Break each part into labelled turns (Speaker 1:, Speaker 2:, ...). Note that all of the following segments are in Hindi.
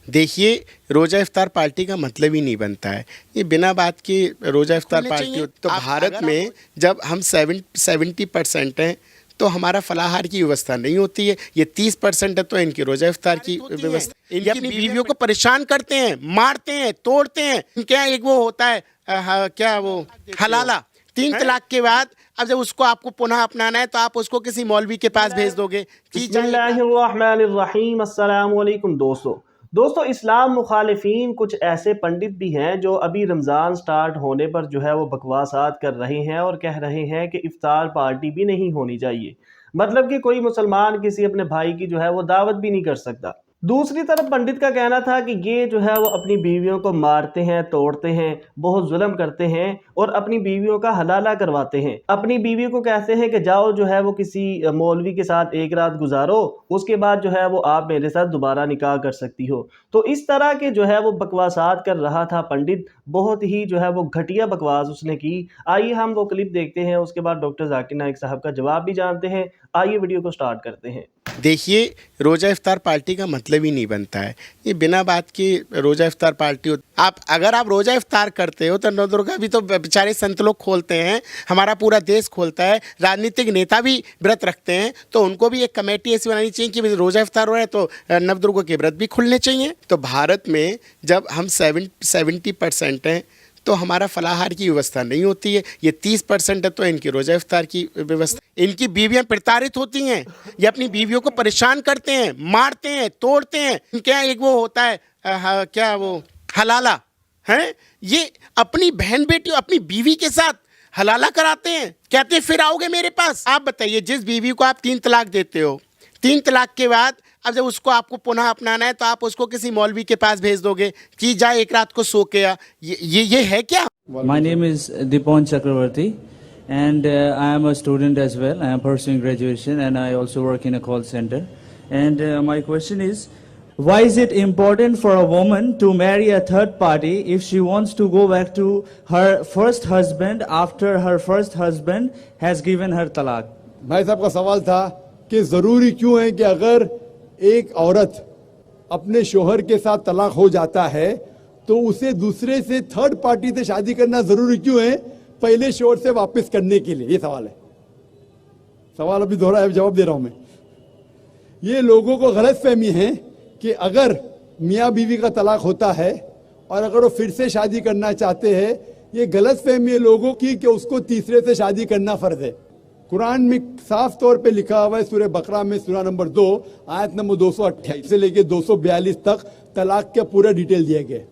Speaker 1: देखिए, रोज़ा इफ्तार पार्टी का मतलब ही नहीं बनता है। ये बिना बात के रोज़ा इफ्तार पार्टी होती तो भारत में जब हम 70% हैं तो हमारा फलाहार की व्यवस्था नहीं होती है। ये 30% है तो इनकी रोज़ा इफ्तार की व्यवस्था। ये अपनी बीवियों को परेशान करते हैं, मारते हैं, तोड़ते हैं। क्या एक वो होता है क्या वो हलाला 3 तलाक के बाद अब जब उसको आपको पुनः अपनाना है तो आप उसको किसी मौलवी के पास भेज दोगे कि
Speaker 2: बिस्मिल्लाहिर्रहमानिर्रहीम। अस्सलाम वालेकुम दोस्तों इस्लाम मुखालिफिन कुछ ऐसे पंडित भी हैं जो अभी रमज़ान स्टार्ट होने पर जो है वो बकवासात कर रहे हैं और कह रहे हैं कि इफ्तार पार्टी भी नहीं होनी चाहिए। मतलब कि कोई मुसलमान किसी अपने भाई की जो है वो दावत भी नहीं कर सकता। दूसरी तरफ पंडित का कहना था कि ये जो है वो अपनी बीवियों को मारते हैं, तोड़ते हैं, बहुत जुल्म करते हैं और अपनी बीवियों का हलाला करवाते हैं। अपनी बीवी को कहते हैं कि जाओ जो है वो किसी मौलवी के साथ एक रात गुजारो, उसके बाद जो है वो आप मेरे साथ दोबारा निकाह कर सकती हो। तो इस तरह के जो है वो बकवासात कर रहा था पंडित। बहुत ही जो है वो घटिया बकवास उसने की। आइए हम वो क्लिप देखते हैं, उसके बाद डॉक्टर जाकिर नाइक साहब का जवाब भी जानते हैं। आइए वीडियो को स्टार्ट करते हैं।
Speaker 1: देखिए, रोज़ा इफ्तार पार्टी का मतलब ही नहीं बनता है। ये बिना बात के रोज़ा इफ्तार पार्टी अगर आप रोज़ा इफ्तार करते हो तो नवदुर्गा भी तो बेचारे संत लोग खोलते हैं, हमारा पूरा देश खोलता है, राजनीतिक नेता भी व्रत रखते हैं। तो उनको भी एक कमेटी ऐसी बनानी चाहिए कि रोज़ा इफ्तार हो रहा है तो नवदुर्गा के व्रत भी खुलने चाहिए। तो भारत में जब हम 70% हैं तो हमारा फलाहार की व्यवस्था नहीं होती है। ये 30% है तो इनकी रोज़ा इफ्तार की व्यवस्था। इनकी बीवियां प्रताड़ित होती हैं, ये अपनी बीवियों को परेशान करते हैं, मारते हैं, तोड़ते हैं। क्या एक वो होता है क्या वो हलाला है, ये अपनी बहन बेटी अपनी बीवी के साथ हलाला कराते हैं। कहते हैं फिर आओगे मेरे पास। आप बताइए, जिस बीवी को आप 3 तलाक देते हो, 3 तलाक के बाद अब जब उसको आपको पुनः अपनाना है तो आप उसको किसी मौलवी के पास भेज दोगे कि जा एक रात को सो के आ। ये है क्या?
Speaker 3: My name is Dipon Chakravarti, and I am a student as well. I am pursuing graduation, and I also work in a call center. And my question is, why is it important for a woman to marry a third party if she wants to go back to her first husband after her first husband has given her talaq?
Speaker 4: भाई साहब का सवाल था कि जरूरी क्यों है कि अगर एक औरत अपने शोहर के साथ तलाक हो जाता है तो उसे दूसरे से थर्ड पार्टी से शादी करना जरूरी क्यों है पहले शोहर से वापस करने के लिए। ये सवाल है। सवाल अभी दोहरा है, जवाब दे रहा हूं मैं। ये लोगों को गलतफहमी है कि अगर मियाँ बीवी का तलाक होता है और अगर वो फिर से शादी करना चाहते हैं, ये गलतफहमी है लोगों की कि उसको तीसरे से शादी करना फर्ज है। कुरान में साफ तौर पे लिखा हुआ है, सूरह बकरा में सूरा नंबर 2 आयत नंबर 228 से लेके 242 तक तलाक का पूरा डिटेल दिया गया है,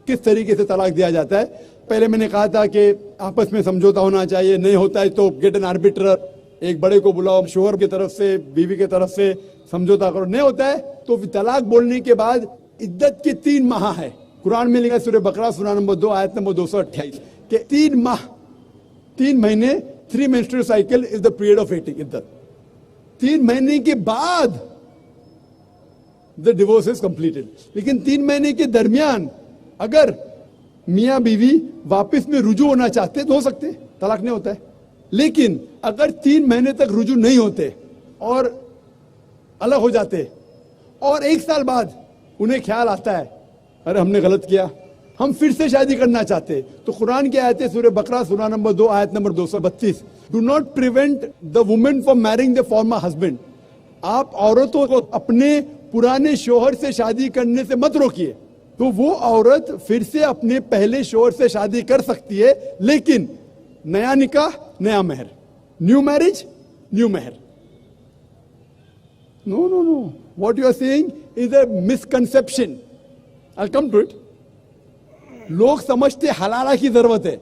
Speaker 4: किस तरीके से तलाक दिया जाता है। पहले मैंने कहा था कि आपस में समझौता होना चाहिए, नहीं होता है तो गेट एन आर्बिट्रर, एक बड़े को बुलाओ, शोहर की तरफ से बीवी की तरफ से समझौता करो। नहीं होता है तो तलाक बोलने के बाद इद्दत के 3 माह है। कुरान में लिखा सूरह बकरा सूरा नंबर 2 आयत नंबर 228 के 3 माह, 3 महीने, 3 menstrual cycle is the period of waiting इद्दत। 3 महीने के बाद द डिवोर्स इज कंप्लीटेड। लेकिन 3 महीने के दरमियान अगर मियां बीवी वापस में रुजू होना चाहते तो हो सकते, तलाक नहीं होता है। लेकिन अगर 3 महीने तक रुजू नहीं होते और अलग हो जाते और 1 साल बाद उन्हें ख्याल आता है अरे हमने गलत किया, हम फिर से शादी करना चाहते, तो कुरान की आयत है सूरह बकरा सूरा नंबर 2 आयत number 232, do not prevent the women from marrying the former husband. आप औरतों को अपने पुराने शोहर से शादी करने से मत रोकिए। तो वो औरत फिर से अपने पहले शोहर से शादी कर सकती है, लेकिन नया निकाह नया मेहर, न्यू मैरिज न्यू मेहर। No no no, what you are saying is a misconception. I come to it. लोग समझते हलाला की जरूरत है,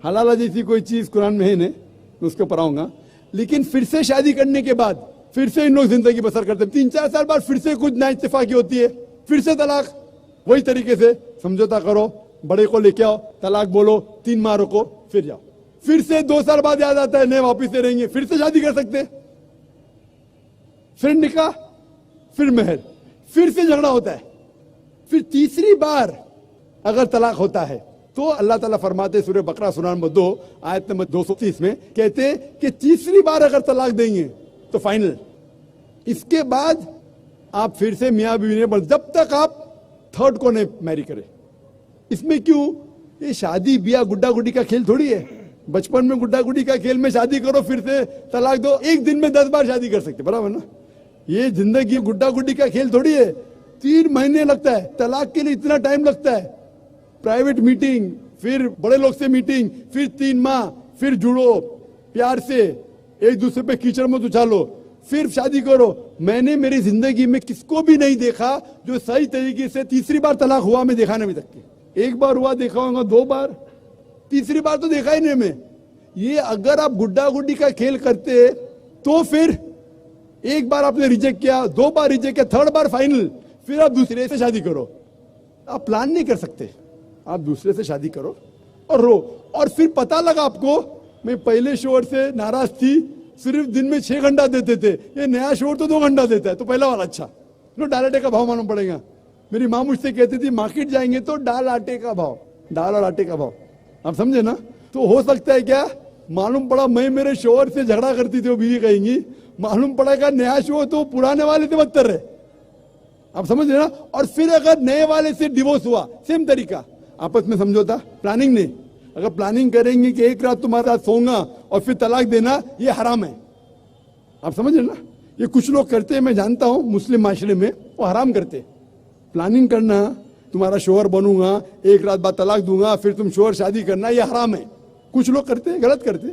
Speaker 4: हलाला जैसी कोई चीज कुरान में है नहीं, मैं उसके ऊपर आऊंगा। लेकिन फिर से शादी करने के बाद फिर से इन लोग जिंदगी बसर करते हैं, 3-4 साल बाद फिर से कुछ ना इत्तेफाकी होती है, फिर से तलाक। वही तरीके से समझौता करो, बड़े को लेके आओ, तलाक बोलो, 3 माह रुको, फिर जाओ। फिर से 2 साल बाद याद आता है नहीं वापिस से रहेंगे, फिर से शादी कर सकते, फिर निकाह, फिर मेहर, फिर से झगड़ा होता है। फिर तीसरी बार अगर तलाक होता है तो अल्लाह ताला फरमाते सूरह बकरा सूरा नंबर 2 आयत नंबर 230 में कहते हैं कि तीसरी बार अगर तलाक देंगे तो फाइनल। इसके बाद आप फिर से मियाँ बीवी ने, जब तक आप थर्ड को नहीं मैरी करे। इसमें क्यों? ये शादी ब्याह गुड्डा गुड्डी का खेल थोड़ी है। बचपन में गुड्डा गुड्डी का खेल में शादी करो फिर से तलाक दो, एक दिन में 10 बार शादी कर सकते, बराबर ना? ये जिंदगी गुड्डा गुड्डी का खेल थोड़ी है। 3 महीने लगता है तलाक के लिए, इतना टाइम लगता है। प्राइवेट मीटिंग, फिर बड़े लोग से मीटिंग, फिर 3 माह, फिर जुड़ो प्यार से, एक दूसरे पे कीचड़ मत उछालो, फिर शादी करो। मैंने मेरी जिंदगी में किसको भी नहीं देखा जो सही तरीके से तीसरी बार तलाक हुआ, मैं देखा नहीं अभी तक के। 1 बार हुआ देखा होगा, 2 बार, तीसरी बार तो देखा ही नहीं मैं। ये अगर आप गुड्डा गुड्डी का खेल करते तो फिर 1 बार आपने रिजेक्ट किया, 2 बार रिजेक्ट किया, 3rd बार फाइनल, फिर आप दूसरे से शादी करो। आप प्लान नहीं कर सकते, आप दूसरे से शादी करो और रो। और फिर पता लगा आपको, मैं पहले शोर से नाराज थी, सिर्फ दिन में 6 घंटा देते थे, ये नया शोर तो 2 घंटा देता है, तो पहला वाला अच्छा। नो, दाल आटे का भाव मालूम पड़ेगा। मेरी माँ मुझसे कहती थी मार्केट जाएंगे तो दाल आटे का भाव, दाल और आटे का भाव, आप समझे ना? तो हो सकता है क्या, मालूम पड़ा मैं मेरे शोर से झगड़ा करती थी, वो बीवी कहेंगी, मालूम पड़ा का नया शोर तो पुराने वाले से बदतर है, आप समझ रहे ना? और फिर अगर नए वाले से डिवोर्स हुआ, सेम तरीका, आपस में समझौता, प्लानिंग नहीं। अगर प्लानिंग करेंगे कि एक रात तुम्हारे साथ सोऊंगा और फिर तलाक देना, ये हराम है, आप समझ रहे ना? ये कुछ लोग करते हैं, मैं जानता हूं मुस्लिम माशरे में, वो हराम करते। प्लानिंग करना, तुम्हारा शोहर बनूंगा, एक रात बाद तलाक दूंगा, फिर तुम शोहर शादी करना, ये हराम है। कुछ लोग करते हैं, गलत करते,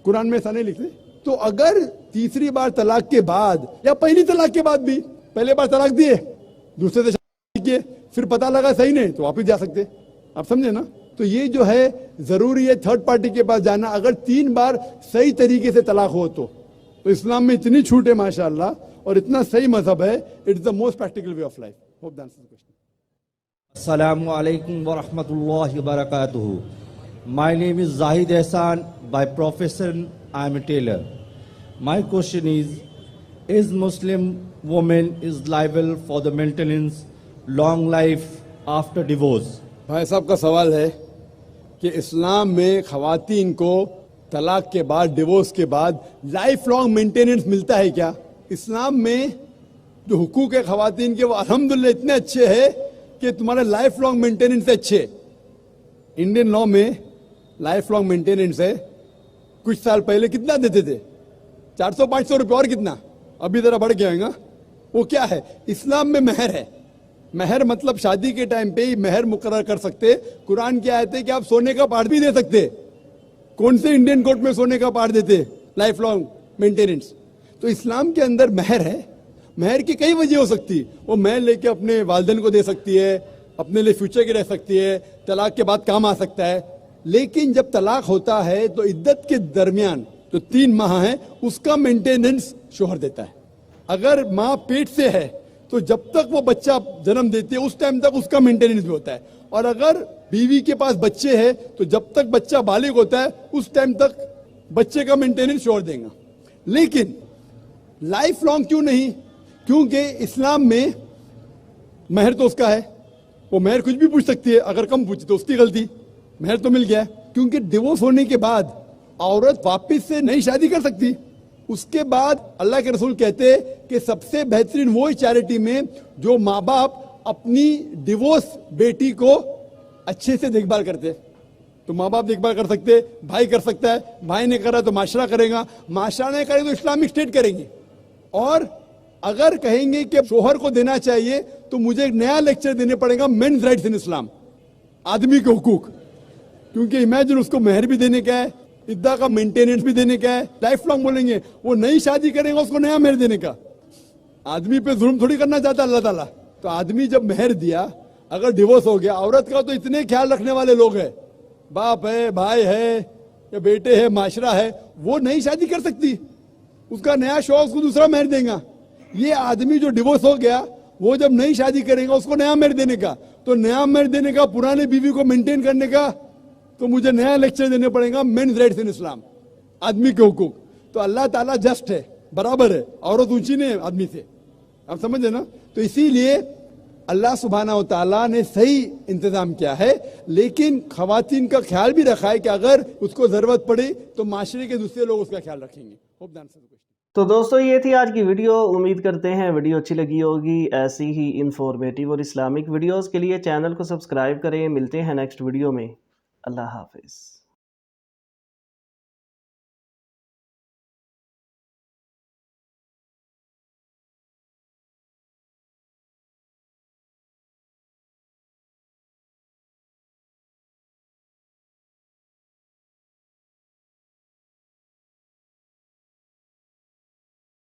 Speaker 4: कुरान में ऐसा नहीं लिखते। तो अगर तीसरी बार तलाक के बाद या पहली तलाक के बाद भी, पहले बार तलाक दिए, दूसरे से शादी किए, फिर पता लगा सही नहीं, तो वापिस जा सकते, आप समझे ना? तो ये जो है जरूरी है थर्ड पार्टी के पास जाना, अगर 3 बार सही तरीके से तलाक हो तो इस्लाम में इतनी छूट है माशाअल्लाह, और इतना सही मजहब है, it's the most practical way of life. Hope that answers the question.
Speaker 5: Assalamu alaikum wa rahmatullahi wa barakatuhu. My name is Zahid Ehsan. By profession, I am a tailor. My question is Muslim woman is liable for the maintenance long life after divorce?
Speaker 4: भाई साहब का सवाल है कि इस्लाम में खवातीन को तलाक के बाद, डिवोर्स के बाद लाइफ लॉन्ग मेंटेनेंस मिलता है क्या? इस्लाम में जो हुकूक है खवातीन के, वो अल्हम्दुलिल्लाह इतने अच्छे हैं कि तुम्हारे लाइफ लॉन्ग मेंटेनेंस से अच्छे। इंडियन लॉ में लाइफ लॉन्ग मेंटेनेंस है। कुछ साल पहले कितना देते थे? 400-500 रुपये, और कितना अभी जरा बढ़ गया है। वो क्या है? इस्लाम में महर है। महर मतलब शादी के टाइम पे ही महर मुकर्रर कर सकते। कुरान की आयत है कि आप सोने का पार्ट भी दे सकते। कौन से इंडियन कोर्ट में सोने का पार्ट देते? Life long maintenance. तो इस्लाम के अंदर महर है। महर की कई वजह हो सकती, वो महर लेके अपने वालिदैन को दे सकती है, अपने लिए फ्यूचर की रह सकती है, तलाक के बाद काम आ सकता है। लेकिन जब तलाक होता है तो इद्दत के दरमियान जो 3 माह है उसका मेंटेनेंस शोहर देता है। अगर माँ पेट से है तो जब तक वो बच्चा जन्म देती है उस टाइम तक उसका मेंटेनेंस भी होता है। और अगर बीवी के पास बच्चे हैं तो जब तक बच्चा बालिग होता है उस टाइम तक बच्चे का मेंटेनेंस शोहर देगा। लेकिन लाइफ लॉन्ग क्यों नहीं? क्योंकि इस्लाम में महर तो उसका है, वो महर कुछ भी पूछ सकती है, अगर कम पूछी तो उसकी गलती, महर तो मिल गया। क्योंकि डिवोर्स होने के बाद औरत वापस से नई शादी कर सकती। उसके बाद अल्लाह के रसूल कहते हैं कि सबसे बेहतरीन वो चैरिटी में जो माँ बाप अपनी डिवोर्स बेटी को अच्छे से देखभाल करते। तो माँ बाप देखभाल कर सकते, भाई कर सकता है, भाई ने करा तो माशरा करेगा, माशरा ने करे तो इस्लामिक स्टेट करेंगे। और अगर कहेंगे कि शोहर को देना चाहिए तो मुझे एक नया लेक्चर देने पड़ेगा, मेन्स राइट्स इन इस्लाम, आदमी के हुकूक। क्योंकि इमेजिन उसको महर भी देने का है, इद्दा का मेंटेनेंस भी देने का है, लाइफ लॉन्ग बोलेंगे, वो नई शादी करेगा उसको नया महर देने का। आदमी पे जुल्म थोड़ी करना चाहता अल्लाह ताला। तो आदमी जब महर दिया, अगर डिवोर्स हो गया, औरत का तो इतने ख्याल रखने वाले लोग हैं, बाप है, भाई है या बेटे है, माशरा है, वो नई शादी कर सकती, उसका नया शौक उसको दूसरा महर देगा। ये आदमी जो डिवोर्स हो गया वो जब नई शादी करेगा उसको नया महर देने का, तो नया महर देने का, पुराने बीवी को मेंटेन करने का, तो मुझे नया लेक्चर देने पड़ेगा, मेन्स राइट्स इन इस्लाम, आदमी के हुकूक। तो अल्लाह ताला जस्ट है, बराबर है, औरत ऊंची नहीं है आदमी से, आप समझे ना? तो इसीलिए अल्लाह सुब्हाना व तआला ने सही इंतजाम किया है। लेकिन खवातीन का ख्याल भी रखा है कि अगर उसको जरूरत पड़े तो माशरे के दूसरे लोग उसका ख्याल रखेंगे। Hope that answers the question.
Speaker 2: तो दोस्तों ये थी आज की वीडियो। उम्मीद करते हैं वीडियो अच्छी लगी होगी। ऐसी ही इंफॉर्मेटिव और इस्लामिक वीडियोस के लिए चैनल को सब्सक्राइब करें। मिलते हैं नेक्स्ट वीडियो में। अल्लाह हाफिज़।